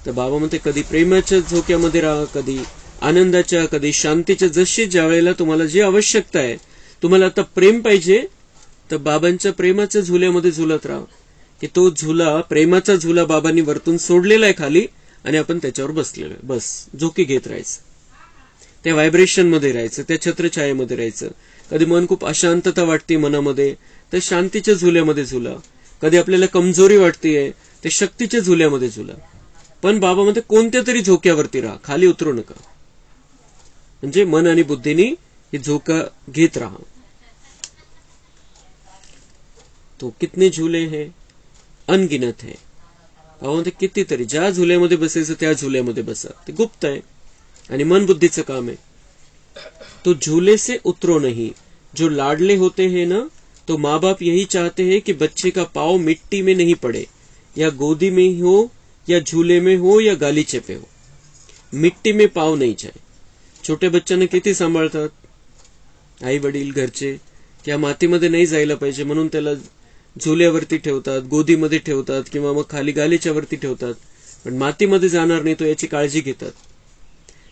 तर बाबा म्हणते कधी प्रेमाच्या झोक्यामध्ये राहा, कधी आनंदाच्या, कधी शांतीच्या. जशी ज्या वेळेला तुम्हाला जी आवश्यकता आहे, तुम्हाला आता प्रेम पाहिजे तर बाबांच्या प्रेमाच्या झुल्यामध्ये झुलत राहा. की तो झुला, प्रेमाचा झुला बाबांनी वरतून सोडलेला आहे खाली आणि आपण त्याच्यावर बसलेलो आहे. बस झोके घेत राहायचं, त्या व्हायब्रेशन मध्ये राहायचं, त्या छत्रछायेमध्ये राहायचं. कधी मन खूप अशांतता वाटते मनामध्ये, तर शांतीच्या झुल्यामध्ये झुला. कधी आपल्याला कमजोरी वाटतेय, ते शक्तीच्या झुल्यामध्ये झुला. पण बाबा म्हणते कोणत्या तरी झोक्यावरती राहा, खाली उतरू नका. म्हणजे मन आणि बुद्धीनी ही झोका घेत राहा. तो कितने झूले हैं, अनगिनत है. बाबा म्हणते कितीतरी, ज्या झुल्यामध्ये बसायचं त्या झुल्यामध्ये बसा, ते गुप्त आहे आणि मन बुद्धीचं काम आहे. तो झूले से उतरो नहीं. जो लाडले होते हैं ना, तो माँ बाप यही चाहते हैं कि बच्चे का पाँव मिट्टी में नहीं पड़े, या गोदी में हो या झूले में हो या गालीचे पे हो, मिट्टी में पाव नहीं जाए. छोटे बच्चांना किती सांभाळतात आई वडील घरचे, त्या मातीमध्ये नाही जायला पाहिजे म्हणून त्याला झुल्यावरती ठेवतात, गोदीमध्ये ठेवतात किंवा मग खाली गालीच्या वरती ठेवतात, पण मातीमध्ये जाणार नाही तो याची काळजी घेतात.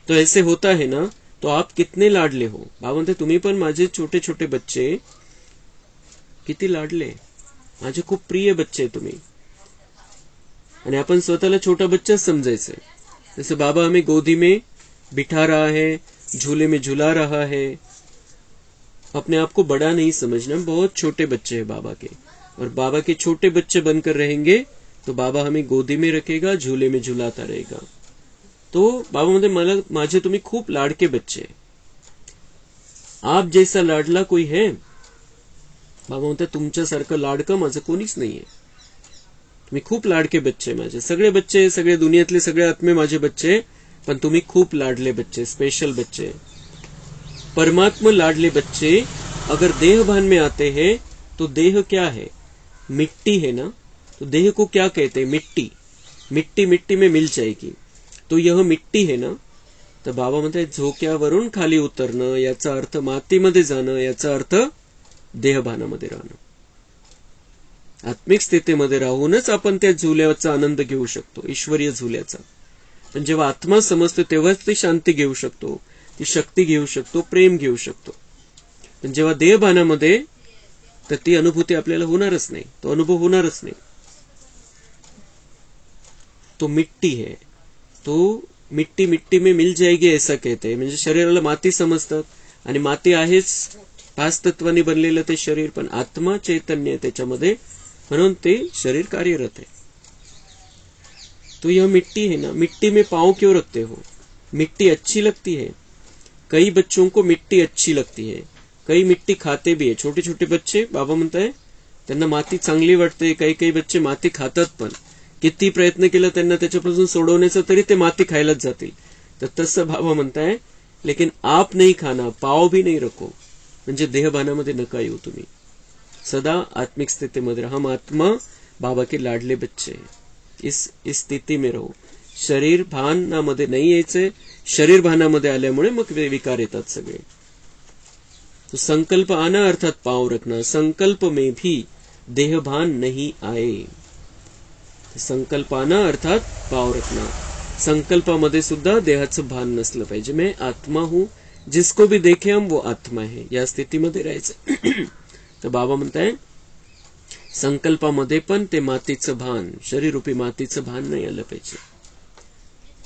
तो ऐसे होता है ना, तो आप कितने लाडले हो. बाबा म्हणते तुम्ही पण माझे छोटे छोटे बच्चे किती लाडले, माझे खूप प्रिय बच्चे तुम्ही. आणि आपण स्वतःला छोटा बच्चाच समजायचंय. जैसे बाबा हमें गोदी में बिठा रहा है, झूले में झुला रहा है, अपने आप को बड़ा नहीं समझना. बहुत छोटे बच्चे हैं बाबा के, और बाबा के छोटे बच्चे बनकर रहेंगे तो बाबा हमें गोदी में रखेगा, झूले में झुलाता रहेगा. तो बाबा म्हणते मला माझे तुम्ही खूप लाडके बच्चे, आप जैसा लाडला कोई है. बाबा म्हणते तुमच्यासारखं लाडकं माझं कोणीच नाहीये. तुम्ही खूप लाडके बच्चे माझे, सगळे बच्चे, सगळे दुनियातले सगळे आत्मे माझे बच्चे, पण तुम्ही खूप लाडले बच्चे, स्पेशल बच्चे. परमात्मा लाडले बच्चे अगर देह भान में आते हैं तो देह क्या है, मिट्टी है ना. तो देह को क्या कहते हैं, मिट्टी. मिट्टी मिट्टी में मिल जाएगी, तो यह मिट्टी है ना. तर बाबा म्हणते झोक्यावरून खाली उतरणं याचा अर्थ मातीमध्ये जाणं, याचा अर्थ देहभानामध्ये राहणं. आत्मिक स्थितीमध्ये राहूनच आपण त्या झुल्याचा आनंद घेऊ शकतो, ईश्वरीय झुल्याचा. पण जेव्हा आत्मा समजतो तेव्हाच ती शांती घेऊ शकतो, ती शक्ती घेऊ शकतो, प्रेम घेऊ शकतो. पण जेव्हा देहभानामध्ये, तर ती अनुभूती आपल्याला होणारच नाही, तो अनुभव होणारच नाही. तो मिट्टी है, तो मिट्टी मिट्टी में मिल जाएगी ऐसा कहते हैं. म्हणजे शरीराला माती समजतात आणि माती आहेच, 5 तत्वांनी बनलेलं ते शरीर, पण आत्मा चैतन्य आहे त्याच्यामध्ये, म्हणून ते शरीर कार्यरत है. तो यह मिट्टी है ना, मिट्टी में पाँव क्यों रखते हो. मिट्टी अच्छी लगती है, कई बच्चों को मिट्टी अच्छी लगती है, कई मिट्टी खाते भी है. छोटे छोटे बच्चे, बाबा म्हणताय त्यांना माती चांगली वाटते, काही काही बच्चे माती खातात, पण किती प्रयत्न केला त्यांना त्याच्यापासून सोडवण्याचा तरी ते माती खायलाच जातील. तर तसं बाबा म्हणताय लेकिन आप नहीं खाना, पाव भी नहीं रखो. म्हणजे देहभानामध्ये नका येऊ तुम्ही, सदा आत्मिक स्थितीमध्ये राहा. हम आत्मा बाबा के लाडले बच्चे, इस स्थिती में रहो. शरीर भानामध्ये नाही यायचंय, शरीर भानामध्ये आल्यामुळे मग विकार येतात सगळे. तो संकल्प आना अर्थात पांव रखना, संकल्प में भी देहभान नहीं आए. संकल्प आना अर्थात पांव रखना, संकल्पामध्ये सुद्धा देहाचं भान नसलं पाहिजे. मैं आत्मा हूं, जिसको भी देखे हम वो आत्मा है, या स्थितीमध्ये राहायचं. तर बाबा म्हणताय संकल्पामध्ये पण ते मातीचं भान, शरीररूपी मातीचं भान नाही आलं पाहिजे.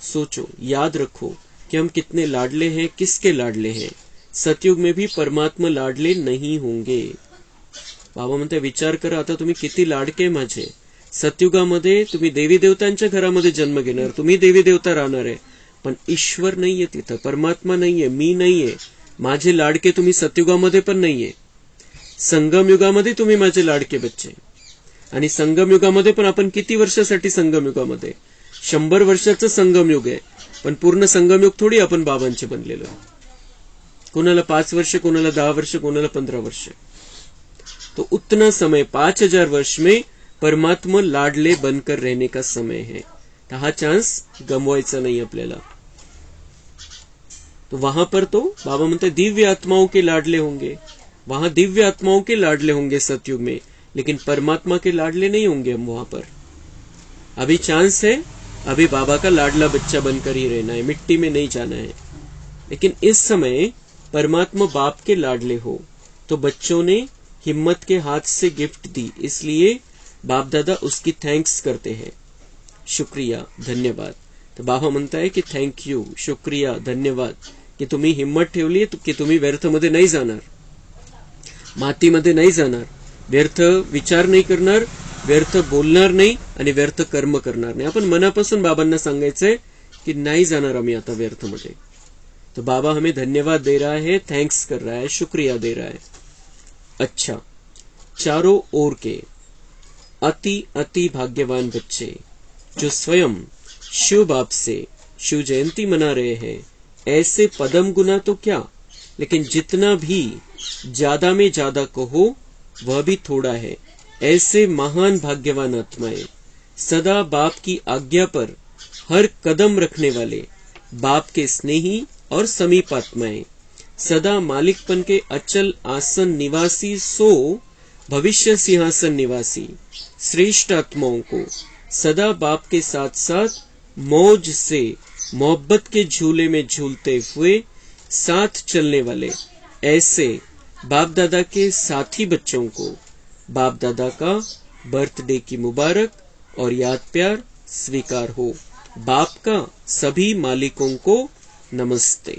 सोचो, याद रखो कि हम कितने लाडले हैं, किसके लाडले हैं. सतयुग में भी परमात्मा लाडले नहीं होंगे. बाबा म्हणते विचार करा, आता तुम्ही किती लाडके माझे. सतयुगामध्ये तुम्ही देवी देवतांच्या घरामध्ये जन्म घेणार, तुम्ही देवी देवता राहणार आहे, पण ईश्वर नाहीये तिथं, परमात्मा नाहीये, मी नाहीये. माझे लाडके तुम्ही सतयुगामध्ये पण नाहीये. संगम युगामध्ये तुम्ही माझे लाडके बच्चे. आणि संगम युगामध्ये पण आपण किती वर्षासाठी संगम युगामध्ये, 100 वर्षाचं संगम युग आहे, पण पूर्ण संगम युग थोडी आपण बाबांचे बनलेलो आहे. कोणाला 5 वर्ष, कोणाला 10 वर्ष, कोणाला 15 वर्ष. तो उतना समय 5000 वर्ष में परमात्मा लाडले बनकर रहने का समय है. तो हा चांस गमवायचा नहीं आपल्याला. तो वहां पर तो बाबा म्हणते दिव्य आत्माओं के लाडले होंगे, वहां दिव्य आत्माओं के लाडले होंगे सतयुग में, लेकिन परमात्मा के लाडले नहीं होंगे हम वहां पर. अभी चांस है, अभी बाबा का लाडला बच्चा बनकर ही रहना है, मिट्टी में नहीं जाना है. लेकिन इस समय परमात्मा बाप के लाडले हो, तो बच्चों ने हिम्मत के हाथ से गिफ्ट दी, इसलिए बाप दादा उसकी थैंक्स करते हैं. शुक्रिया, धन्यवाद. तर बाबा म्हणताय की थँक्यू, शुक्रिया, धन्यवाद की तुम्ही हिम्मत ठेवली, की तुम्ही व्यर्थमध्ये नाही जाणार, मातीमध्ये नाही जाणार, व्यर्थ विचार नाही करणार, व्यर्थ बोलणार नाही आणि व्यर्थ कर्म करणार नाही. आपण मनापासून बाबांना सांगायचंय की नाही जाणार आम्ही आता व्यर्थमध्ये. तो बाबा हमें धन्यवाद दे रहा है, थैंक्स कर रहा है, शुक्रिया दे रहा है. अच्छा, चारों ओर के अति अति भाग्यवान बच्चे जो स्वयं शिव बाप से शिव जयंती मना रहे हैं, ऐसे पदम गुना तो क्या, लेकिन जितना भी ज्यादा में ज्यादा कहो वह भी थोड़ा है। ऐसे महान भाग्यवान आत्माएं, सदा बाप की आज्ञा पर हर कदम रखने वाले, बाप के स्नेही और समीप आत्माएं, सदा मालिकपन के अचल आसन निवासी, सो भविष्य सिंहासन निवासी श्रेष्ठ आत्माओं को सदा बाप के साथ साथ मौज से मोहब्बत के झूले में झूलते हुए साथ चलने वाले ऐसे बाप दादा के साथी बच्चों को बाप दादा का बर्थडे की मुबारक और याद प्यार स्वीकार हो। बाप का सभी मालिकों को नमस्ते।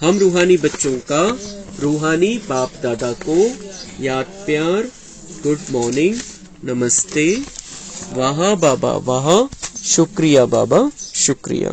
हम रूहानी बच्चों का रूहानी बाप दादा को याद प्यार, गुड मॉर्निंग, नमस्ते, वाह बाबा वाह, शुक्रिया बाबा शुक्रिया।